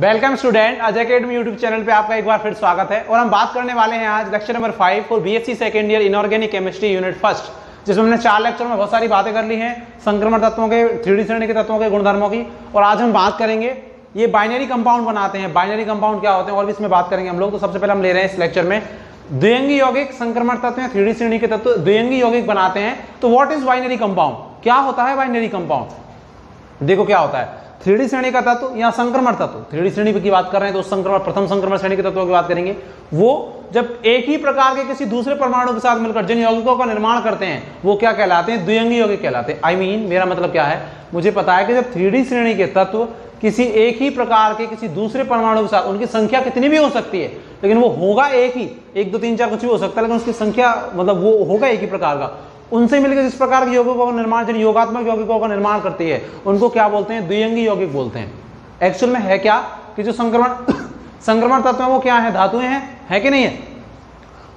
Welcome student, Ajay academy YouTube channel पे आपका एक बार फिर स्वागत है। और हम बात करने वाले हैं आज lecture number 5 for BSc second year inorganic chemistry unit first, जिसमें हमने 4 लेक्चर में बहुत सारी बातें कर ली हैं संक्रमण तत्वों के, 3D श्रेणी के तत्वों के गुणधर्मों की। और आज हम बात करेंगे ये बाइनरी कंपाउंड बनाते हैं। बाइनरी कंपाउंड क्या होते हैं और भी इसमें बात करेंगे हम लोग। तो सबसे पहले हम ले रहे हैं इस लेक्चर में द्विअंगी यौगिक संक्रमण तत्व या 3D श्रेणी के तत्व द्विअंगी यौगिक बनाते हैं। तो व्हाट इज बाइनरी कंपाउंड, क्या होता है बाइनरी कंपाउंड? देखो क्या होता है 3D श्रेणी का तत्व या संक्रमण तत्व। 3D श्रेणी की बात कर रहे हैं तो संक्रमण, प्रथम संक्रमण श्रेणी के तत्वों की बात करेंगे। वो जब एक ही प्रकार के किसी दूसरे परमाणु के साथ मिलकर जिन यौगिकों का निर्माण करते हैं वो क्या कहलाते हैं? द्विअंगी यौगिक कहलाते हैं। मेरा मतलब क्या है, मुझे पता है कि जब 3D श्रेणी के तत्व किसी एक ही प्रकार के किसी दूसरे परमाणु के साथ, उनकी संख्या कितनी भी हो सकती है लेकिन वो होगा एक ही, 1 2 3 4 कुछ भी हो सकता है, लेकिन उसकी संख्या मतलब वो होगा एक ही प्रकार का, उनसे मिलकर जिस प्रकार के यौगिकों का निर्माण, जिन योगात्मक यौगिकों का निर्माण करती है उनको क्या बोलते हैं? द्विअंगी यौगिक बोलते हैं। एक्चुअल में है क्या कि जो संक्रमण तत्व है वो क्या है? धातुएं हैं, है कि नहीं है?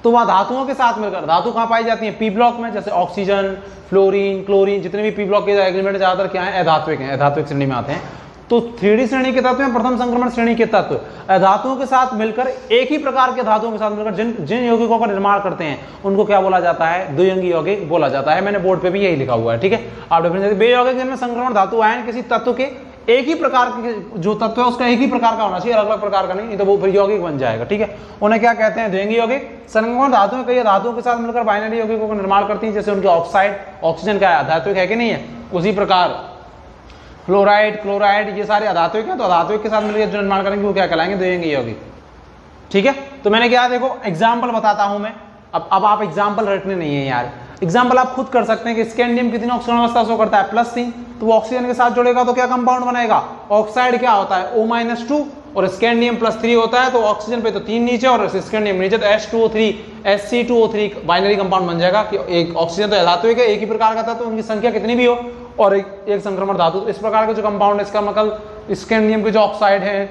तो वह धातुओं के साथ मिलकर, धातु कहां पाई जाती है? पी ब्लॉक में, जैसे ऑक्सीजन, फ्लोरीन, क्लोरीन, जितने भी पी ब्लॉक के एलिमेंट ज्यादातर क्या है? अधात्विक हैं, अधात्विक श्रेणी में आते हैं। तो 3D श्रेणी के तत्व हैं प्रथम संक्रमण श्रेणी के तत्व, धातुओं के साथ मिलकर, एक ही प्रकार के धातुओं के साथ मिलकर जिन यौगिकों का निर्माण करते हैं उनको क्या बोला जाता है? द्विअंगी यौगिक बोला जाता है। मैंने बोर्ड पे भी यही लिखा हुआ है, ठीक है। आप डेफिनेशन बे यौगिक जिनमें संक्रमण धातु आयन किसी तत्व के एक ही प्रकार के, जो तत्व है उसका एक ही प्रकार का होना चाहिए, अलग अलग प्रकार का नहीं तो वो फिर यौगिक बन जाएगा, ठीक है। उन्हें क्या कहते हैं? द्विअंगी यौगिक। संक्रमण धातुएं कई धातुओं के साथ मिलकर बाइनरी यौगिकों का निर्माण करती है, जैसे उनके ऑक्साइड, ऑक्सीजन क्या है? अधात्विक है कि नहीं है? उसी प्रकार फ्लोराइड, क्लोराइड, ये सारे अधात्विक हैं, तो अधात्विक के साथ मिलकर जो निर्माण करेंगे वो क्या कहलाएंगे? द्विअंगी यौगिक, ठीक है। तो मैंने क्या, देखो एग्जाम्पल बताता हूं मैं। अब आप एग्जाम्पल रटने नहीं है यार, एग्जाम्पल आप खुद कर सकते हैं कि स्कैंडियम कितनी ऑक्सीजन अवस्था शो करता है? +3। तो वो ऑक्सीजन के साथ जुड़ेगा तो क्या कंपाउंड बनेगा? ऑक्साइड क्या होता है? O-2, और स्कैंडियम +3 होता है तो ऑक्सीजन पे तो 3 नीचे और स्कैंडियम नीचे, तो H2O3 Sc2O3 बाइनरी कंपाउंड बन जाएगा कि एक ऑक्सीजन तो धातु है, एक ही प्रकार का था तो उनकी संख्या कितनी भी हो, और एक संक्रमण धातु। तो इस प्रकार के जो कंपाउंड है, इसका मतलब स्कैंडियम के जो ऑक्साइड है,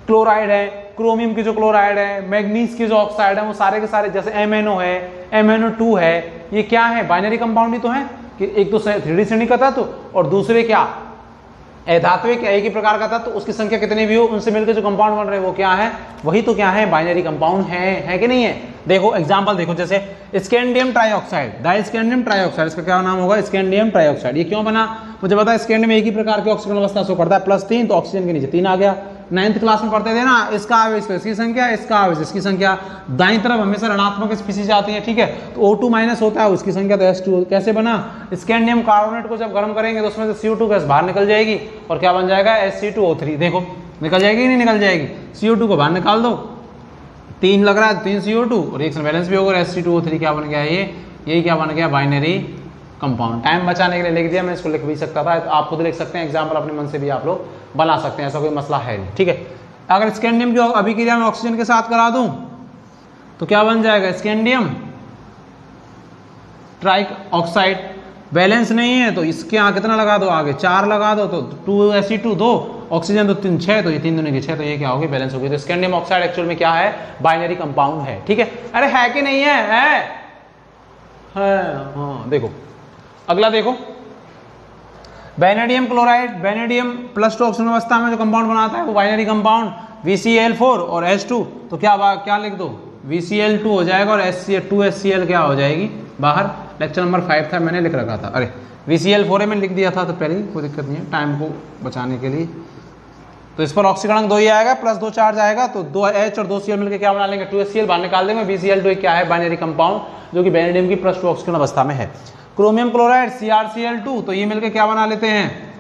क्लोराइड है, क्रोमियम की जो क्लोराइड है, मैग्नीज की जो ऑक्साइड है, वो सारे के सारे, जैसे MnO है, MnO2 है, ये क्या है? बाइनरी कंपाउंड ही तो है कि एक तो 3D श्रेणी का तत्व और दूसरे क्या अधात्विक, एक ही प्रकार का तत्व, उसकी संख्या कितनी भी हो उनसे मिलकर जो कंपाउंड बन रहे हैं वो क्या है? वही तो क्या है? बाइनरी कंपाउंड है कि नहीं है? देखो एग्जांपल देखो, जैसे स्कैंडियम ट्राइऑक्साइड, डाइस्कैंडियम ट्राइऑक्साइड, इसका क्या नाम होगा? Scandium trioxide. ये क्यों बना? मुझे पता है स्कैंडियम एक ही प्रकार के ऑक्सीजन अवस्था शो करता है, +3, तो ऑक्सीजन के नीचे 3 आ गया। 9th क्लास में पढ़ते थे ना, इसका आवेश तो इसकी संख्या, इसका आवेश इसकी संख्या, दाईं तरफ हमेशा ऋणात्मक स्पीशीज आती है, ठीक है। तो O2- होता है, उसकी संख्या तो H2। कैसे बना? स्कैंडियम कार्बोनेट को जब गर्म करेंगे तो उसमें से CO2 गैस बाहर निकल जाएगी और क्या बन जाएगा? Sc2O3। देखो निकल जाएगी नहीं निकल जाएगी? CO2 को बाहर निकाल दो, 3 लग रहा है, 3 CO2 और रिएक्शन बैलेंस भी होगा, Sc2O3 क्या बन गया? यही क्या बन गया? Binary compound. टाइम बचाने के लिए लिख दिया, मैं इसको लिख भी सकता था, तो आप खुद लिख सकते हैं, एग्जाम्पल अपने मन से भी आप लोग बना सकते हैं, ऐसा कोई मसला है नहीं, ठीक है। अगर स्कैंडियम की अभिक्रिया में ऑक्सीजन के साथ करा दूं तो क्या बन जाएगा? Scandium trioxide. बैलेंस नहीं है तो इसके यहाँ कितना लगा दो? आगे 4 लगा दो तो 2Sc2 2, ऑक्सीजन तो 3 6, तो ये 3 दूनी की 6, तो ये क्या होगी? बैलेंस होगी। तो स्कैंडियम ऑक्साइड एक्चुअल में क्या है? बाइनरी कंपाउंड है, ठीक है। अरे है कि नहीं है? हाँ देखो अगला देखो, वैनेडियम क्लोराइड, वैनेडियम +2 ऑक्सीजन अवस्था में जो कंपाउंड बनाता है वो बाइनरी कंपाउंड, VCl4 और H2। तो क्या लिख दो? VCl2 हो जाएगा और 2HCl क्या हो जाएगी बाहर? लेक्चर नंबर 5 था, मैंने लिख रखा था। अरे VCl4 में लिख दिया था तो पहले, कोई दिक्कत नहीं है, टाइम को बचाने के लिए। तो इस पर ऑक्सीकरण 2 ही आएगा, +2 चार्ज आएगा, तो 2H और 2Cl मिलकर क्या बना लेंगे? 2HCl बाहर निकाल देंगे। VCl2 क्या है? बाइनरी कंपाउंड जो कि वैनेडियम की +2 ऑक्सीजन अवस्था में है। क्रोमियम क्लोराइड CrCl2, तो ये मिलकर क्या बना लेते हैं?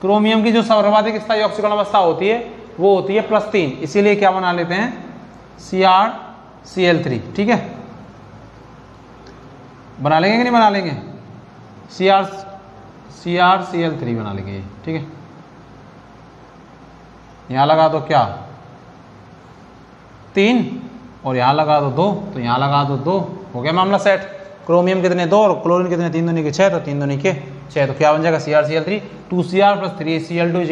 क्रोमियम की जो सर्वाधिक स्थायी ऑक्सीकरण अवस्था होती है वो होती है +3, इसीलिए क्या बना लेते हैं? CrCl3, ठीक है। बना लेंगे कि नहीं बना लेंगे? CrCl3 बना लेंगे, ठीक है। यहां लगा दो क्या? 3 और यहां लगा दो 2, तो यहां लगा दो 2, हो गया मामला सेट। क्रोमियम कितने? 2 और क्लोरीन कितने? 3 दूनी के 6, तो 3 दूनी के 6, तो क्या बन जाएगा? CrCl3, 2Cr + 3Cl2 =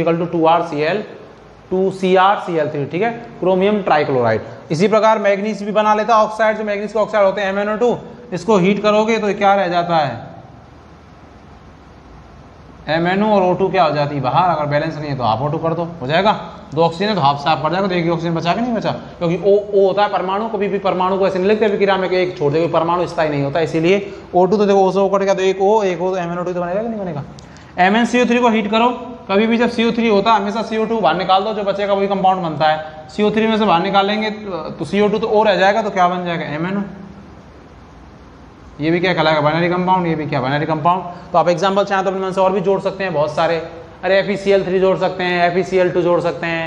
2RCl3, ठीक है। Chromium trichloride. इसी प्रकार मैग्नीज भी बना लेता ऑक्साइड, जो मैग्नीज के ऑक्साइड होते हैं MnO2, इसको हीट करोगे तो क्या रह जाता है? MnO और O2 क्या हो जाती है बाहर, अगर बैलेंस नहीं है तो हाफ O2 कर दो, हो जाएगा। 2 ऑक्सीजन है तो हाफ साफ कर जाएगा, तो एक ही ऑक्सीजन बचा कि नहीं बचा, क्योंकि O होता है परमाणु, कभी भी परमाणु को ऐसे नहीं लिखते विक्रिया में कि एक छोड़ देगा, परमाणु स्थायी नहीं होता, इसीलिए O2 तो देखो O से O कट गया तो एक O तो MnO2 तो बनेगा कि नहीं बनेगा। MnCO3 को हीट करो, कभी भी जब CO3 होता है हमेशा CO2 बाहर निकाल दो, जो बचेगा वही कंपाउंड बनता है। CO3 में से बाहर निकालेंगे तो CO2 तो O रह जाएगा, तो क्या बन जाएगा MnO। ये भी क्या कहलाएगा बाइनरी कंपाउंड, ये भी क्या बाइनरी कंपाउंड। तो आप एग्जांपल चाहें तो अपने मन से और भी जोड़ सकते हैं बहुत सारे, अरे FeCl3 जोड़ सकते हैं, FeCl2 जोड़ सकते हैं,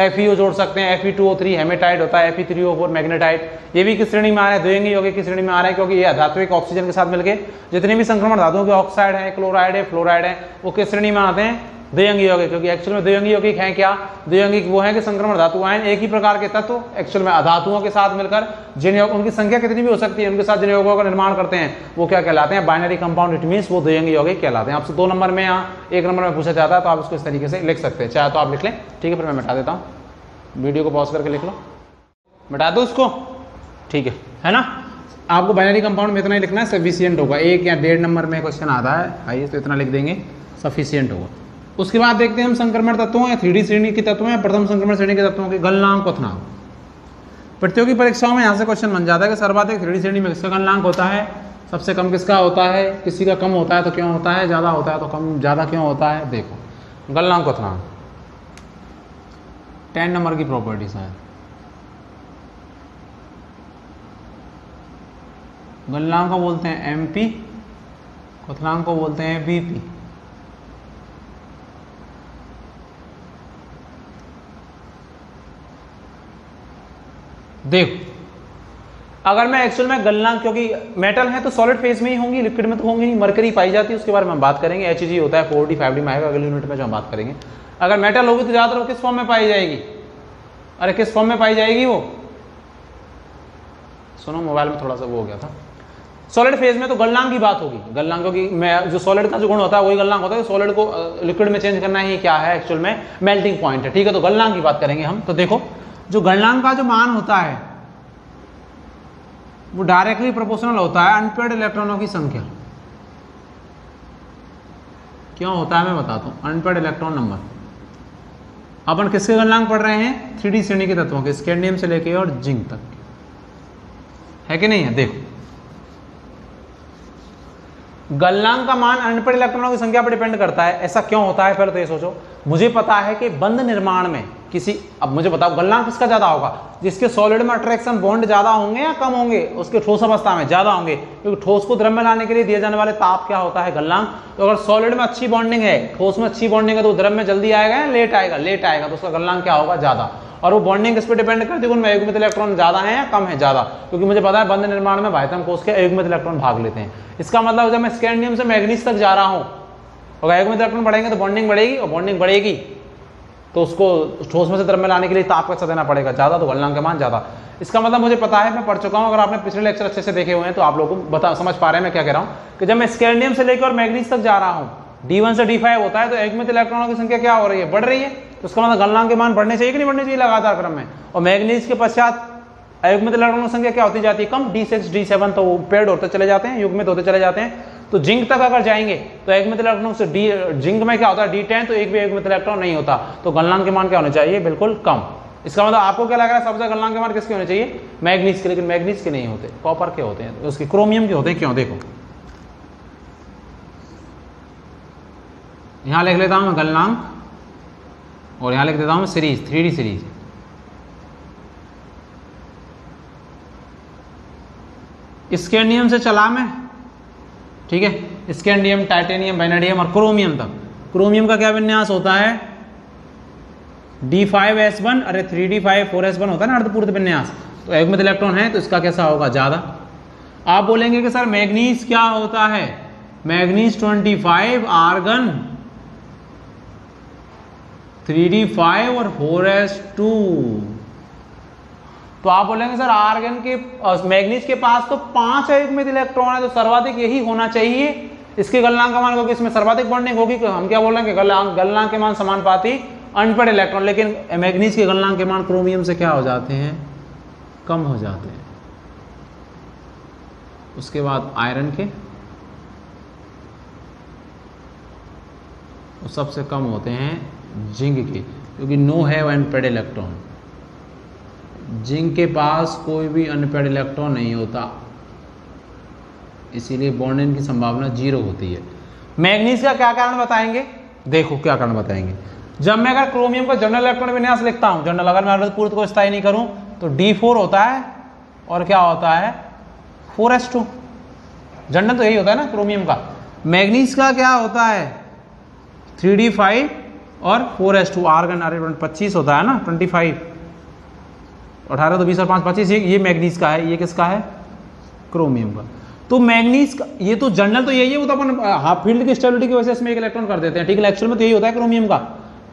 FeO जोड़ सकते हैं, Fe2O3 हेमेटाइट होता है, Fe3O4 मैग्नेटाइट। ये भी किस श्रेणी में आ रहा है, द्विअंगी यौगिक की श्रेणी में आ रहा है, क्योंकि ये धात्विक ऑक्सीजन के साथ मिलकर जितने भी संक्रमण धातुओं के ऑक्साइड है, क्लोराइड है, फ्लोराइड है, वो किस श्रेणी में आते हैं, द्विअंगी यौगिक। क्योंकि एक्चुअल में द्विअंगी यौगिक है क्या, द्विअंगी वो है कि संक्रमण धातु आयन एक ही प्रकार के तत्व एक्चुअल में अधातुओं के साथ मिलकर जिन उनकी संख्या कितनी भी हो सकती है उनके साथ जिन यौगिकों का निर्माण करते हैं वो क्या कहलाते हैं, बाइनरी कंपाउंड। इट मींस वो द्विअंगी यौगिक कहलाते हैं। आपसे 2 नंबर में या 1 नंबर में पूछा जाता है तो आप इसको इस तरीके से लिख सकते हैं, चाहे तो आप लिख लें, ठीक है। फिर मैं मिटा देता हूँ, वीडियो को पॉज करके लिख लो, मिटा दो उसको, ठीक है ना। आपको बाइनरी कंपाउंड में इतना ही लिखना है, सफिशिएंट होगा। 1 या 1.5 नंबर में क्वेश्चन आता है, आइए तो इतना लिख देंगे, सफिशिएंट होगा। उसके बाद देखते हैं हम संक्रमण तत्वों या 3D श्रेणी के तत्वों या प्रथम संक्रमण श्रेणी के तत्वों के गलनांक क्वथनांक। प्रतियोगी परीक्षाओं में यहाँ से क्वेश्चन बन जाता है कि सर्वाधिक 3D श्रेणी में किसका गलनांक होता है, सबसे कम किसका होता है, किसी का कम होता है तो क्यों होता है, ज़्यादा होता है तो कम ज़्यादा क्यों होता है। देखो गलनांक क्वथनांक 10 नंबर की प्रॉपर्टीज है। गलनांक को बोलते हैं MP, क्वथनांक को बोलते हैं VP। देखो अगर मैं एक्चुअल में गलनांक, क्योंकि मेटल है तो सॉलिड फेज में ही होंगी, लिक्विड में तो होंगी नहीं। मरकरी पाई जाती है, उसके बारे में हम बात करेंगे। Hg होता है 4D 5D में आएगा अगले यूनिट में जो हम बात करेंगे। अगर मेटल होगी तो ज्यादातर किस फॉर्म में पाई जाएगी, अरे किस फॉर्म में पाई जाएगी वो, सुनो मोबाइल में थोड़ा सा वो हो गया था। सॉलिड फेज में तो गलनांक की बात होगी, गलनांक क्योंकि जो सॉलिड का जो गुण होता है वही गलनांक होता है। सॉलिड को लिक्विड में चेंज करना ही क्या है एक्चुअल में, मेल्टिंग पॉइंट है, ठीक है। तो गलनांक की बात करेंगे हम। तो देखो जो गलनांक का जो मान होता है वो डायरेक्टली प्रोपोर्शनल होता है अनपेयर्ड इलेक्ट्रॉनों की संख्या। क्यों होता है मैं बताता हूं। अनपेयर्ड इलेक्ट्रॉन नंबर, अपन किसके गलनांक पढ़ रहे हैं, 3D श्रेणी के तत्वों के, स्कैंडियम से लेके और जिंक तक, है कि नहीं है। देखो गलनांक का मान अनपेयर्ड इलेक्ट्रॉनों की संख्या पर डिपेंड करता है। ऐसा क्यों होता है, पहले तो ये सोचो। मुझे पता है कि बंध निर्माण में किसी, अब मुझे बताओ गलनांक किसका ज्यादा होगा, जिसके सॉलिड में अट्रैक्शन बॉन्ड ज्यादा होंगे या कम होंगे, उसके ठोस अवस्था में ज्यादा होंगे, क्योंकि ठोस को द्रव में लाने के लिए दिए जाने वाले ताप क्या होता है, गलनांक। तो अगर सॉलिड में अच्छी बॉन्डिंग है, ठोस में अच्छी बॉन्डिंग है तो द्रव में जल्दी आएगा या लेट आएगा, लेट आएगा, तो उसका गलनांक क्या होगा, ज्यादा। और वो बॉन्डिंग किस पे डिपेंड करती है, उनमें युग्मित इलेक्ट्रॉन ज्यादा है या कम है, ज्यादा। क्योंकि मुझे पता है बंध निर्माण में बाह्यतम कोश के युग्मित इलेक्ट्रॉन भाग लेते हैं। इसका मतलब जब मैं स्कैंडियम से मैग्नीज तक जा रहा हूं, अगर युग्मित इलेक्ट्रॉन बढ़ेंगे तो बॉन्डिंग बढ़ेगी, और बॉन्डिंग बढ़ेगी तो उसको ठोस में से द्रव में लाने के लिए ताप कैसा देना पड़ेगा, ज्यादा, तो गलनांक का मान ज्यादा। इसका मतलब मुझे पता है, मैं पढ़ चुका हूं। अगर आपने पिछले लेक्चर अच्छे से देखे हुए हैं तो आप लोगों को बता समझ पा रहे हैं मैं क्या कह रहा हूं, कि जब मैं स्कैंडियम से लेकर और मैग्नीज तक जा रहा हूं, D1 से D5 होता है, तो युग्मित इलेक्ट्रॉनों की संख्या क्या हो रही है, बढ़ रही है। तो उसका मतलब गलनांक के मान बढ़ने चाहिए कि नहीं बढ़ने चाहिए लगातार क्रम में। और मैग्नीज के पश्चात अयुग्मित इलेक्ट्रॉनों की संख्या क्या होती जाती है, कम, D6 D7 तो पेड होते चले जाते हैं, युग्मित होते चले जाते हैं। तो जिंक तक अगर जाएंगे तो युग्मित इलेक्ट्रॉनों से जिंक में क्या होता है, D10, तो एक भी युग्मित इलेक्ट्रॉन नहीं होता। तो गलनांक के मान क्या होने चाहिए, बिल्कुल कम। इसका मतलब आपको क्या लग रहा है, सबसे गलनांक के मान किसके होने चाहिए, मैग्नीज के, लेकिन मैग्नीज के नहीं होते, कॉपर के होते हैं, उसके क्रोमियम के होते हैं। क्यों, देखो यहां लिख लेता हूं मैं गलनांक, और यहां लिख देता हूं सीरीज, 3D सीरीज। स्कैंडियम से चला मैं, ठीक है, स्कैंडियम, टाइटेनियम, वैनेडियम और क्रोमियम तक। क्रोमियम का क्या विन्यास होता है, D5S1, अरे 3D5 4S1 होता है ना अर्धपूर्ण विन्यास। तो युग्मित इलेक्ट्रॉन है तो इसका कैसा होगा, ज्यादा। आप बोलेंगे कि सर मैग्नीज क्या होता है, मैग्नीज 25, आर्गन 3D5 और 4S2। तो आप बोलेंगे सर आर्गन के, मैग्नीज के पास तो 5 युग्मित इलेक्ट्रॉन है, तो सर्वाधिक यही होना चाहिए इसके गलनांक का मान, क्योंकि इसमें सर्वाधिक बॉन्डिंग होगी। हम क्या बोल रहे हैं कि गलनांक के मान समानुपाती अनपेयर्ड इलेक्ट्रॉन, लेकिन मैग्नीज के गलनांक के मान क्रोमियम से क्या हो जाते हैं, कम हो जाते हैं। उसके बाद आयरन के, सबसे कम होते हैं जिंक के, क्योंकि no have unpaired electron, zinc के पास कोई भी अनपेड इलेक्ट्रॉन नहीं होता, इसीलिए बॉन्डिंग की संभावना 0 होती है। मैग्नीज का क्या कारण बताएंगे, देखो क्या कारण बताएंगे। जब मैं अगर क्रोमियम का जनरल इलेक्ट्रॉन विन्यास लिखता हूं, जनरल अगर मैं अर्धपूर्ण को स्थायी नहीं करूं तो D4 होता है और क्या होता है 4s2, जनरल तो यही होता है ना क्रोमियम का। मैग्नीज का क्या होता है 3d5 और 4s2, आर्गन 25 होता है ना 25, 18 तो 20 और 5 25, ये मैग्नीज का है, ये किसका है क्रोमियम का। तो मैग्नीज का ये तो जनरल तो यही है, वो तो अपन हाफ फील्ड की स्टेबिलिटी की वजह से इसमें एक इलेक्ट्रॉन कर देते हैं, ठीक है, एक्चुअल में तो यही होता है क्रोमियम का।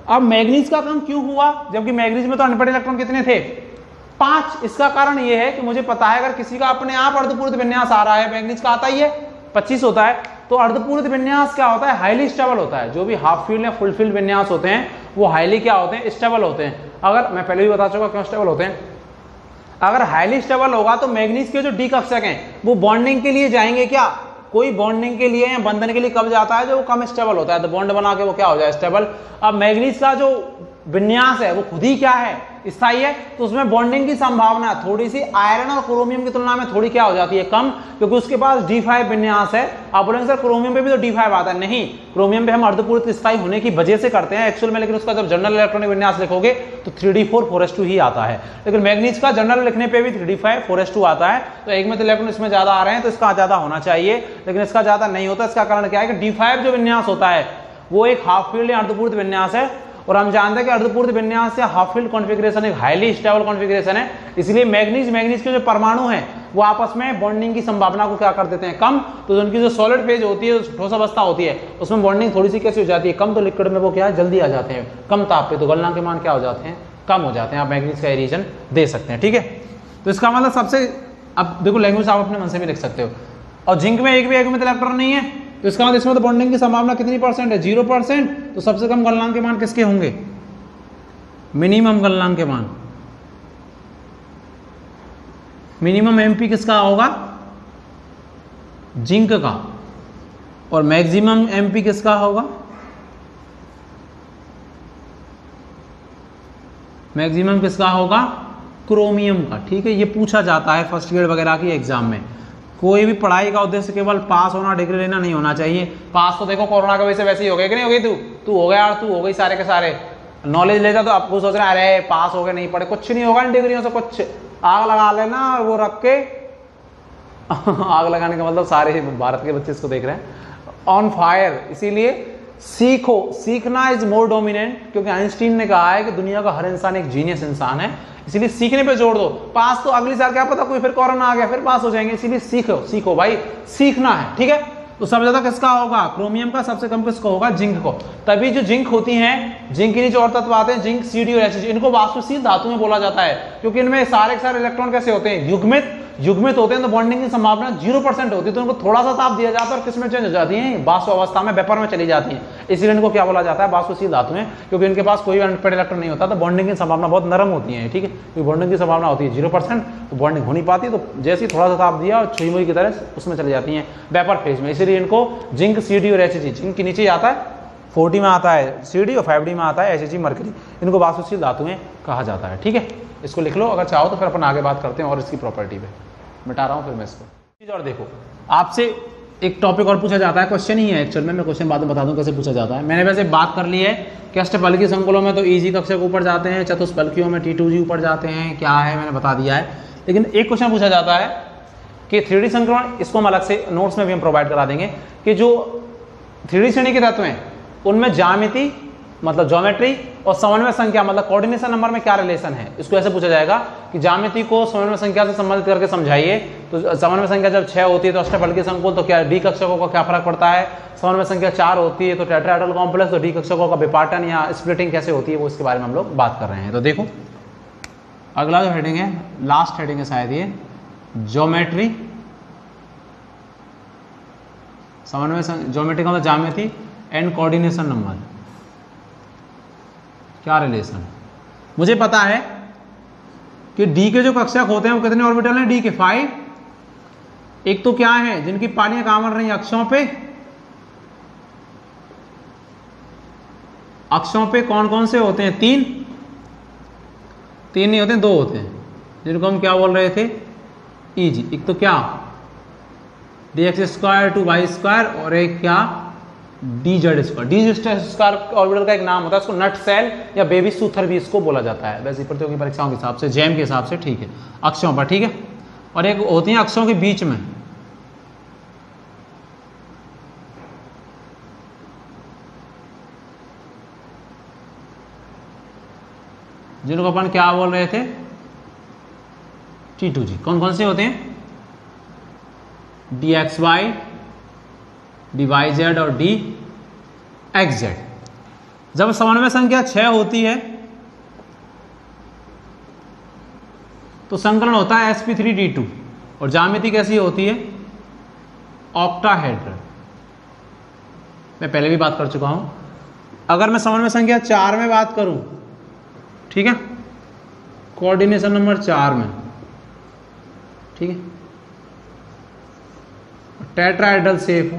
अब मैग्नीज का कम क्यों हुआ, जबकि मैग्नीज में तो अनपेड इलेक्ट्रॉन कितने थे 5। इसका कारण ये है कि मुझे पता है अगर किसी का अपने आप अर्धपूर्ण विन्यास आ रहा है, मैग्नीज का आता ही है 25 होता है, तो अर्धपूर्ण विन्यास क्या होता है हाईली स्टेबल होता है। जो भी हाफ फील्ड या फुल फील्ड विन्यास होते हैं वो हाईली क्या होते हैं स्टेबल होते हैं। अगर मैं पहले भी बता चुका क्यों स्टेबल होते हैं, अगर हाईली स्टेबल होगा तो मैग्नीज के जो डी कक्षक हैं वो बॉन्डिंग के लिए जाएंगे, क्या कोई बॉन्डिंग के लिए या बंधन के लिए कब जाता है जो कम स्टेबल होता है, तो बॉन्ड बना के वो क्या हो जाए स्टेबल। अब मैग्नीज का जो विन्यास है वो खुद ही क्या है स्थायी है, तो उसमें बॉन्डिंग की संभावना थोड़ी सी आयरन और क्रोमियम की तुलना में थोड़ी क्या हो जाती है कम, क्योंकि उसके पास D5 विन्यास है। आप बोलेंगे सर क्रोमियम पे भी तो D5 आता है, नहीं, क्रोमियम पे हम अर्धपूर्ण स्थायी होने की वजह से करते हैं एक्चुअल में, लेकिन उसका जब जनरल इलेक्ट्रॉनिक विन्यास लिखोगे तो 3d4 4s2 ही आता है। लेकिन मैग्नीज का जनरल लिखने पे भी 3d5 4s2 आता है, तो एक में तो इलेक्ट्रॉन इसमें ज्यादा आ रहे हैं तो इसका ज्यादा होना चाहिए, लेकिन इसका ज्यादा नहीं होता। इसका कारण क्या है कि D5 जो विन्यास होता है वो एक हाफ फील्ड या अर्धपूर्ण विन्यास है, और हम जानते हैं कि अर्धपूर्ण विन्यास से हाफ फील्ड कॉन्फ़िगरेशन एक हाईली स्टेबल कॉन्फ़िगरेशन है, इसलिए मैग्नीज के जो परमाणु हैं वो आपस में बॉन्डिंग की संभावना को क्या कर देते हैं कम। तो उनकी जो सॉलिड फेज होती है, ठोस अवस्था होती है, उसमें बॉन्डिंग थोड़ी सी कैसी हो जाती है कम, तो लिक्विड में वो क्या है जल्दी आ जाते हैं कम ताप पे, तो गलनांक के मान क्या हो जाते हैं कम हो जाते हैं। आप मैग्नीज का रीजन दे सकते हैं, ठीक है। तो इसका मतलब सबसे, अब देखो लैंग्वेज आप अपने मन से भी लिख सकते हो, और जिंक में एक भी इलेक्ट्रॉन नहीं है, तो इसका मतलब इसमें तो बॉन्डिंग की संभावना कितनी % है 0%, तो सबसे कम गलनांक के मान किसके होंगे, मिनिमम गलनांक के मान, मिनिमम एमपी किसका होगा जिंक का, और मैक्सिमम एमपी किसका होगा, मैक्सिमम किसका होगा क्रोमियम का, ठीक है। ये पूछा जाता है फर्स्ट ग्रेड वगैरह की एग्जाम में। कोई भी पढ़ाई का उद्देश्य केवल पास होना, डिग्री लेना नहीं होना चाहिए। पास तो देखो कोरोना की वजह से वैसे ही हो गए कि नहीं हो गई, तू हो गया यार, तू हो गई सारे के सारे, नॉलेज लेता तो आपको सोच रहे अरे पास हो गए नहीं पढ़े, कुछ नहीं होगा इन डिग्रियों से, कुछ आग लगा लेना और वो रख के आग लगाने का मतलब सारे भारत के बच्चे इसको देख रहे हैं ऑन फायर। इसीलिए सीखो, सीखना इज मोर डोमिनेंट, क्योंकि आइंस्टीन ने कहा है कि दुनिया का हर इंसान एक जीनियस इंसान है, इसीलिए सीखने पे जोड़ दो। पास तो अगली साल क्या पता कोई फिर कोरोना आ गया फिर पास हो जाएंगे, इसीलिए सीखो, सीखो भाई, सीखना है, ठीक है। तो सबसे ज्यादा किसका होगा क्रोमियम का, सबसे कम किसको होगा जिंक को। तभी जो जिंक होती हैं, जिंक के नीचे और तत्व आते हैं जिंक, CD और HG, इनको वाष्पशील धातु में बोला जाता है, क्योंकि इनमें सारे के सारे इलेक्ट्रॉन कैसे होते हैं युग्मित होते हैं, तो बॉन्डिंग की संभावना 0% होती है, तो उनको थोड़ा सा ताप दिया जाता है और किसमें चेंज हो जाती है वाष्प अवस्था में, वेपर में चली जाती है, इसीलिए इनको क्या बोला जाता है वाष्पशील धातुएं, क्योंकि इनके पास कोई अनपेड इलेक्ट्रॉन नहीं होता, तो बॉन्डिंग की संभावना बहुत नरम होती है, ठीक है। क्योंकि बॉन्डिंग की संभावना होती है 0%, तो बॉन्डिंग हो नहीं पाती, तो जैसे ही थोड़ा सा ताप दिया और छुई मुई की तरह उसमें चली जाती है वेपर फेज में, इसीलिए इनको जिंक, CD और HG, जिंक के नीचे आता है 40 में आता है CD और 5D में आता है HG मरकरी, इनको वाष्पशील धातुएं कहा जाता है, ठीक है। इसको लिख लो, अगर चाहो तो फिर अपन आगे बात करते हैं और इसकी प्रॉपर्टी पे। मिटा रहा हूं फिर मैं इसको। और देखो आपसे एक टॉपिक और पूछा जाता है, क्वेश्चन ही है एक्चुअल में, मैं क्वेश्चन बाद में बता दूं कैसे पूछा जाता है। मैंने वैसे बात कर ली है कि अष्टफलकीय संकुलों में तो EG कक्षक ऊपर जाते हैं, चतुष्फलकियों में T2G ऊपर जाते हैं, क्या है मैंने बता दिया है। लेकिन एक क्वेश्चन पूछा जाता है कि 3D संक्रमण, इसको हम अलग से नोट्स में भी हम प्रोवाइड करा देंगे, कि जो 3D श्रेणी के तत्व हैं उनमें ज्यामिति मतलब ज्योमेट्री और समन्वय संख्या मतलब कोऑर्डिनेशन नंबर में क्या रिलेशन है। इसको ऐसे पूछा जाएगा कि ज्यामिति को समन्वय संख्या से संबंधित करके समझाइए। तो समन्वय संख्या जब 6 होती है तो अष्टफलकीय संकुल, तो क्या डी कक्षकों का क्या फर्क पड़ता है। समन्वय संख्या 4 होती है तो टेट्राहेड्रल कॉम्प्लेक्स, तो डी कक्षकों का विपाटन या स्प्लिटिंग कैसे होती है वो इसके बारे में हम लोग बात कर रहे हैं। तो देखो अगला जो हेडिंग है, लास्ट हेडिंग है शायद ये, ज्योमेट्री, समन्वय ज्योमेट्री का मतलब ज्यामिति एंड कोऑर्डिनेशन नंबर, क्या रिलेशन। मुझे पता है कि डी के जो कक्षक होते हैं वो कितने ऑर्बिटल हैं, डी के 5। एक तो क्या है जिनकी पालियां काम कर रही हैं अक्षों पे, अक्षों पे कौन कौन से होते हैं? तीन नहीं होते हैं, 2 होते हैं, जिनको हम क्या बोल रहे थे? ईजी। एक तो क्या dx² 2y² और एक क्या dz²। dz² ऑर्बिटल का एक नाम होता है, इसको नट सेल या बेबी सूथर भी इसको बोला जाता है वैसे प्रतियोगी परीक्षाओं के हिसाब से, जैम के हिसाब से, ठीक है, अक्षों पर, ठीक है। और एक होती है अक्षों के बीच में, जिनको अपन क्या बोल रहे थे? T2G। कौन कौन से होते हैं? dxy, dyz और dxz। जब समन्वय संख्या 6 होती है तो संकलन होता है sp3d2 और ज्यामिति कैसी होती है? ऑक्टाहेड्रल। मैं पहले भी बात कर चुका हूं। अगर मैं समन्वय संख्या 4 में बात करूं, ठीक है, कोऑर्डिनेशन नंबर 4 में, ठीक है, टेट्राहेड्रल शेप हो,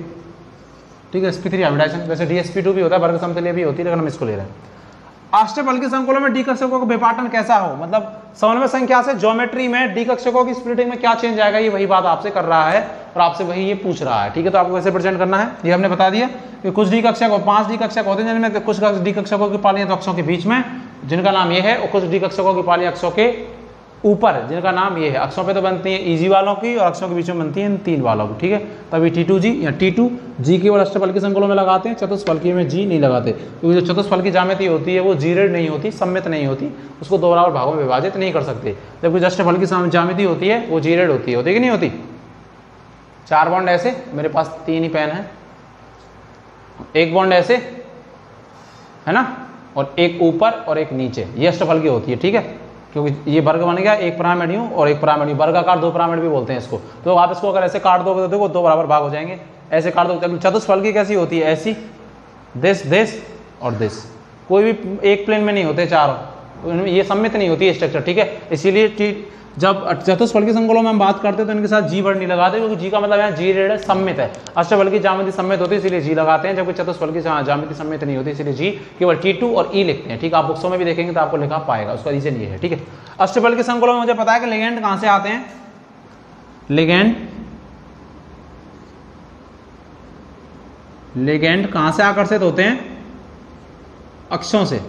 ठीक है, sp3 हाइब्रिडाइजेशन, वैसे dsp2 भी होता है, वर्ग समतलीय भी होती है, लेकिन हम इसको ले रहे हैं। अष्टफलकी संकुलों में डी कक्षकों का विपाटन कैसा हो, मतलब समन्वय संख्या से ज्योमेट्री में डी कक्षकों की स्प्लिटिंग में क्या चेंज आएगा, ये वही बात आपसे कर रहा है और आपसे वही ये पूछ रहा है, ठीक है। तो आपको कैसे प्रेजेंट करना है ये हमने बता दिया कि कुछ डी कक्षक और 5 डी कक्षक होते हैं, जिनमें कुछ डी कक्षकों की पालियां तो अक्षों के बीच में, जिनका नाम ये है, और कुछ डी कक्षकों की पालियां अक्षों के ऊपर, जिनका नाम ये है। अक्षों पे तो बनती है ईजी वालों की और अक्षों के बीच में बनती है इन 3 वालों की, ठीक है। तभी T2G या T2 जी केवल अष्टफलकी संकुलों में लगाते हैं, चतुष्फलकी में जी नहीं लगाते, क्योंकि जो चतुष्फलकी ज्यामिति होती है वो जीरेड नहीं होती, सममित नहीं होती, उसको 2 बराबर भागों में विभाजित नहीं कर सकते। जबकि जो अष्टफलकी ज्यामिति होती है वो जीरेड होती है कि नहीं होती? 4 बॉन्ड ऐसे, मेरे पास 3 ही पेन है, 1 बॉन्ड ऐसे है ना, और एक ऊपर और एक नीचे, ये अष्टफलकी होती है, ठीक है। क्योंकि ये वर्ग बन गया, एक पिरामिड यूं और एक पिरामिड यूं, वर्गाकार 2 पिरामिड भी बोलते हैं इसको। तो आप इसको अगर ऐसे काट दोगे तो देखो 2 बराबर भाग हो जाएंगे, ऐसे काट दो। चतुष्फलकी कैसी होती है? ऐसी, दिस और दिस, कोई भी एक प्लेन में नहीं होते चारों, ये सममित नहीं होती है स्ट्रक्चर, ठीक है। इसीलिए जब चतुष्फलकी संकुलों में हम बात करते हैं तो इनके साथ जी वर्ड नहीं लगाते, क्योंकि जी का मतलब यहाँ जी रेड सममित है। अष्टफलकी ज्यामिति सममित होती है इसलिए जी लगाते हैं, जबकि चतुष्फलकी ज्यामिति सममित नहीं होती, इसलिए जी केवल T2 और E लिखते हैं, ठीक है। आप बुक्सों में भी देखेंगे तो आपको लिखा पाएगा, उसका रीजन ये है, ठीक है। अष्टफलकी संकुलों में मुझे पता है कि लिगेंड कहां से आते हैं? लिगेंड कहां से आकर्षित होते हैं? अक्षों से।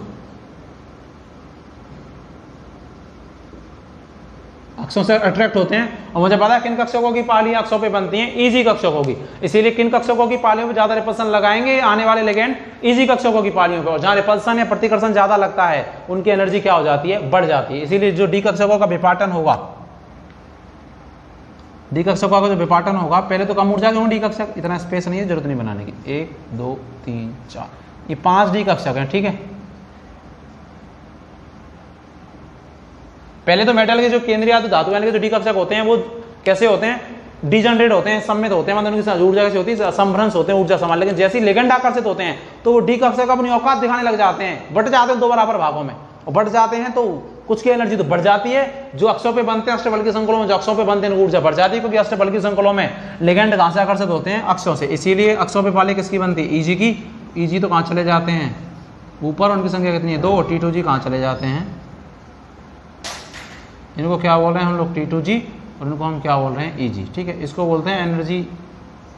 अक्षों से अट्रैक्ट होते हैं, और मुझे पता है किन कक्षकों की पालियां अक्षों पे बनती हैं? ईजी कक्षकों की। इसीलिए किन कक्षकों की पालियों पे ज्यादा रिपल्सन लगाएंगे आने वाले लिगेंड? ईजी कक्षकों की पालियों पे। और जहां रिपल्सन या प्रतिकर्षण ज्यादा लगता है उनकी एनर्जी क्या हो जाती है? बढ़ जाती है। इसीलिए जो डी कक्षकों का विपाटन होगा, डी कक्षकों का जो विपाटन होगा, पहले तो कम ऊर्जा के होंगे डी कक्षक, इतना स्पेस नहीं है, जरूरत नहीं बनाने की। 1 2 3 4, ये 5 डी कक्षक हैं, ठीक है। पहले तो मेटल के जो केंद्रीय धातु यानी कि जो डी कक्षक होते हैं वो कैसे होते हैं? डिजनरेट होते हैं, सममित होते हैं, मतलब उनकी ऊर्जा कैसे होती है? संभ्रंश होते हैं, ऊर्जा समान। लेकिन जैसे ही लिगेंड आकर्षित होते हैं तो वो डी कक्षक अपनी औकात दिखाने लग जाते हैं, बट जाते हैं 2 बराबर भागों में, और बढ़ जाते हैं तो कुछ की एनर्जी तो बढ़ जाती है। जो अक्षों पे बनते हैं अष्टफलकी संकुलों में, जो अक्षों पे बनते हैं ऊर्जा बढ़ जाती है, क्योंकि अष्टफलकी संकुलों में लिगेंड कहां से आकर्षित होते हैं? अक्षों से। इसीलिए अक्षों पे पाली किसकी बनती है? ईजी की। ईजी तो कहां चले जाते हैं? ऊपर। उनकी संख्या कितनी है? 2। T2G कहां चले जाते हैं? इनको क्या बोल रहे हैं हम लोग? T2G, और इनको हम क्या बोल रहे हैं? EG, ठीक है। इसको बोलते हैं एनर्जी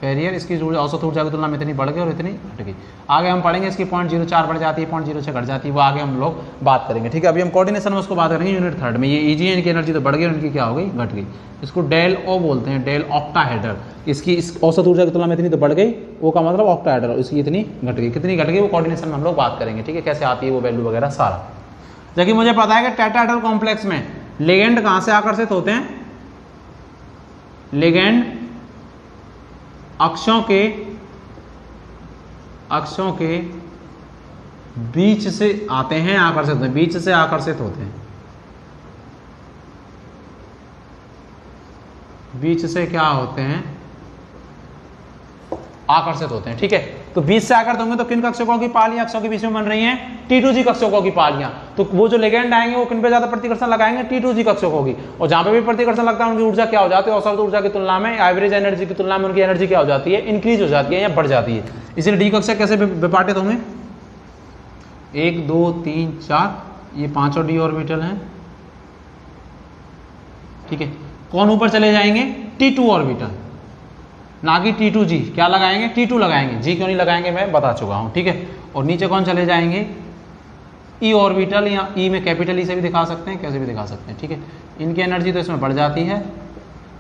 बैरियर। इसकी औसत ऊर्जा की तुलना में इतनी बढ़ गई और इतनी घट गई। आगे हम पढ़ेंगे इसकी 0.04 बढ़ जाती है, 0.06 घट जाती है, वो आगे हम लोग बात करेंगे, ठीक है। अभी हम कोऑर्डिनेशन में उसको बात करेंगे यूनिट 3 में। ये EG है, इनकी एनर्जी तो बढ़ गई और इनकी क्या हो गई? घट गई। इसको डेल O बोलते हैं, डेल ऑक्टाहेड्रल। इसकी इस औसत ऊर्जा की तुलना में इतनी तो बढ़ गई, वो का मतलब ऑक्टाहेड्रल, इसकी इतनी घट गई। कितनी घट गई वो कोऑर्डिनेशन में हम लोग बात करेंगे, ठीक है, कैसे आती है वो वैल्यू वगैरह सारा। जबकि मुझे पता है कि टेट्राहेड्रल कॉम्प्लेक्स में लिगेंड कहां से आकर्षित होते हैं? लिगेंड अक्षों के बीच से आते हैं, आकर्षित होते हैं, बीच से आकर्षित होते हैं। बीच से क्या होते हैं? आकर्षित होते हैं, ठीक है। तो बीच से आकर्षित होंगे तो किन कक्षकों की पालियां अक्षों के बीच में बन रही हैं? T2G कक्षकों की पालियां। तो वो जो लिगेंड आएंगे वो किन पे ज्यादा प्रतिकर्षण लगाएंगे? T2G कक्षकों की। और जहां पे भी प्रतिकर्षण लगता है उनकी ऊर्जा क्या हो जाती है? औसत ऊर्जा की तुलना में, एवरेज एनर्जी की तुलना में उनकी एनर्जी क्या हो जाती है? इंक्रीज हो जाती है या बढ़ जाती है। इसलिए डी कक्षक कैसे विपाटित होंगे? 1 2 3 4 ये 5 और d ऑर्बिटल हैं, ठीक है। कौन ऊपर चले जाएंगे? T2 ऑर्बिटल, ना कि T2G। क्या लगाएंगे? T2 लगाएंगे। G क्यों नहीं लगाएंगे मैं बता चुका हूं, ठीक है। और नीचे कौन चले जाएंगे? E ऑर्बिटल, या E में कैपिटल E से भी दिखा सकते हैं, कैसे भी दिखा सकते हैं, ठीक है। इनकी एनर्जी तो इसमें बढ़ जाती है,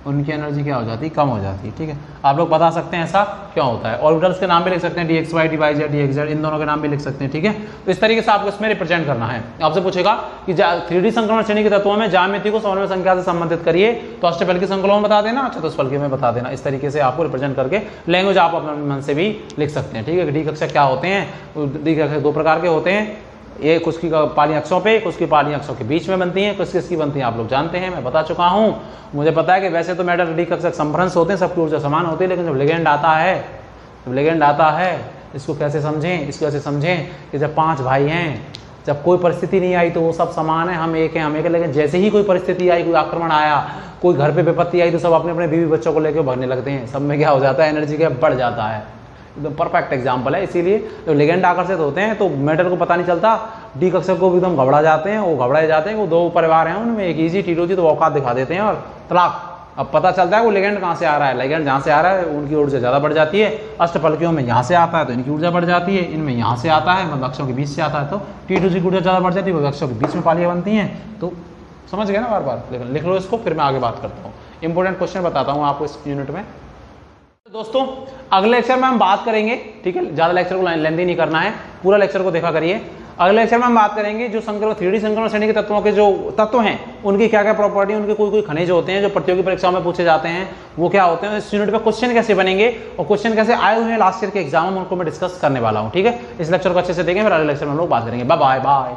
उनकी एनर्जी क्या हो जाती है? कम हो जाती है, ठीक है। आप लोग बता सकते हैं ऐसा क्यों होता है। ऑर्बिटल्स के नाम भी लिख सकते हैं, dxy, dy, dxz, इन दोनों के नाम भी लिख सकते हैं, ठीक है। तो इस तरीके से आपको इसमें रिप्रेजेंट करना है। आपसे पूछेगा कि 3D संक्रमण श्रेणी के तत्वों में ज्यामिति को समन्वय संख्या से संबंधित करिए, तो अष्टफलकी संकुलों में बता देना, चतुष्फलकी में बता देना। इस तरीके से आपको रिप्रेजेंट करके लैंग्वेज आप अपने मन से भी लिख सकते हैं, ठीक है। डी कक्षक क्या होते हैं? डी कक्षक 2 प्रकार के होते हैं, ये कुछ की पाली अक्षों पे, कुछ की पाली अक्षों के बीच में बनती हैं, कुछ किसकी बनती हैं आप लोग जानते हैं, मैं बता चुका हूं। मुझे पता है कि वैसे तो मेटल डी कक्षक संभ्रंश होते हैं, सबकी ऊर्जा समान होती है, लेकिन जब लिगेंड आता है, इसको कैसे समझें? इसको ऐसे समझें कि जब 5 भाई हैं, जब कोई परिस्थिति नहीं आई तो वो सब समान है, हम एक हैं, लेकिन जैसे ही कोई परिस्थिति आई, कोई आक्रमण आया, कोई घर पे विपत्ति आई, तो सब अपने अपने बीवी बच्चों को लेकर भागने लगते हैं। सब में क्या हो जाता है? एनर्जी गैप बढ़ जाता है। एकदम परफेक्ट एग्जाम्पल है। इसीलिए जब लिगेंड आकर्षित होते हैं तो मेटल को पता नहीं चलता, डी कक्षक को भी एकदम घबरा जाते हैं, वो घबराए जाते हैं। वो 2 परिवार हैं, उनमें एक इजी T2G, तो औकात दिखा देते हैं और तलाक। अब पता चलता है वो लिगेंड कहाँ से आ रहा है। लिगेंड जहाँ से आ रहा है उनकी ऊर्जा ज़्यादा बढ़ जाती है। अष्टफलकियों में यहाँ से आता है तो इनकी ऊर्जा बढ़ जाती है, इनमें यहाँ से आता है मतलब अक्षों के बीच से आता है तो T2G की ऊर्जा ज़्यादा बढ़ जाती है, वो अक्षों के बीच में पालियाँ बनती हैं। तो समझ गए ना? बार बार लेकिन लिख लो इसको, फिर मैं आगे बात करता हूँ। इंपॉर्टेंट क्वेश्चन बताता हूँ आपको इस यूनिट में। दोस्तों अगले लेक्चर में हम बात करेंगे, ठीक है, ज़्यादा लेक्चर को लेंथी नहीं करना है, पूरा लेक्चर को देखा करिए। अगले लेक्चर में हम बात करेंगे जो संक्रमण 3D संक्रमण श्रेणी के तत्वों के जो तत्व हैं उनकी क्या क्या प्रॉपर्टी, उनके कोई कोई खनिज होते हैं जो प्रतियोगी परीक्षाओं में पूछे जाते हैं, वो क्या होते हैं। इस यूनिट में क्वेश्चन कैसे बनेंगे और क्वेश्चन कैसे आए हुए हैं लास्ट ईयर के एग्जाम में, उनको मैं डिस्कस करने वाला हूँ, ठीक है। इस लेक्चर को अच्छे से देखें, फिर अगले लेक्चर में हम लोग बात करेंगे। Bye bye.